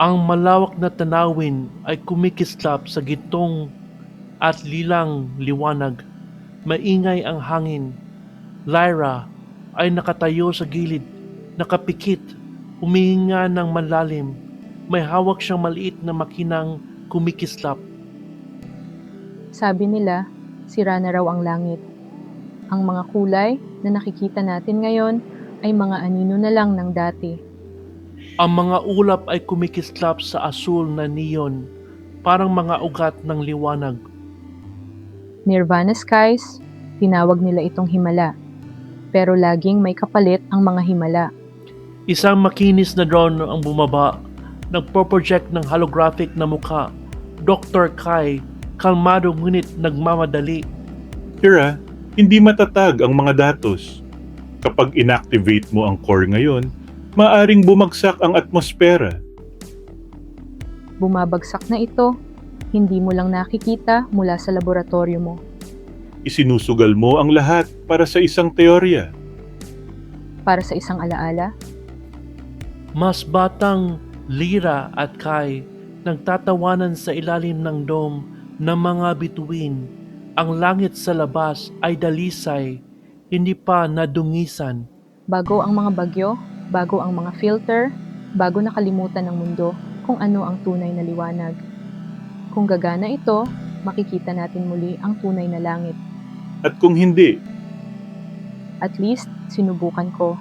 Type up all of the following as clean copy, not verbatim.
Ang malawak na tanawin ay kumikislap sa gitong at lilang liwanag. Maingay ang hangin. Lyra ay nakatayo sa gilid, nakapikit, humihinga ng malalim. May hawak siyang maliit na makinang kumikislap. Sabi nila, sira na raw ang langit. Ang mga kulay na nakikita natin ngayon ay mga anino na lang ng dati. Ang mga ulap ay kumikislap sa asul na neon, parang mga ugat ng liwanag. Nirvana skies, tinawag nila itong himala. Pero laging may kapalit ang mga himala. Isang makinis na drone ang bumaba, nagpo-project ng holographic na mukha. Dr. Kai, kalmado ngunit nagmamadali. Kira, hindi matatag ang mga datos. Kapag inactivate mo ang core ngayon, maaring bumagsak ang atmosfera. Bumabagsak na ito, hindi mo lang nakikita mula sa laboratorio mo. Isinusugal mo ang lahat para sa isang teorya. Para sa isang alaala, Mas batang Lyra at Kai nagtatawanan sa ilalim ng dome ng mga bituin. Ang langit sa labas ay dalisay, hindi pa nadungisan. bago ang mga bagyo, bago ang mga filter, bago nakalimutan ng mundo kung ano ang tunay na liwanag. Kung gagana ito, makikita natin muli ang tunay na langit. At kung hindi, At least, sinubukan ko.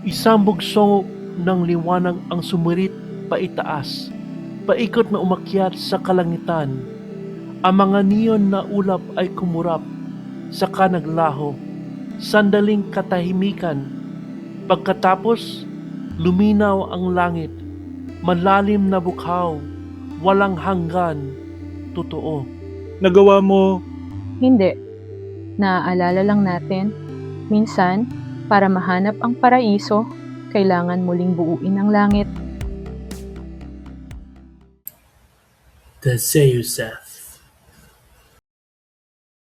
Isang bugso ng liwanag ang sumirit paitaas, paikot na umakyat sa kalangitan. Ang mga neon na ulap ay kumurap, saka naglaho. Sandaling katahimikan. Pagkatapos, luminaw ang langit. Malalim na bukhaw, walang hanggan. Totoo. nagawa mo. Hindi. Naaalala lang natin, minsan, para mahanap ang paraiso, kailangan muling buuin ang langit. The Zeuseth.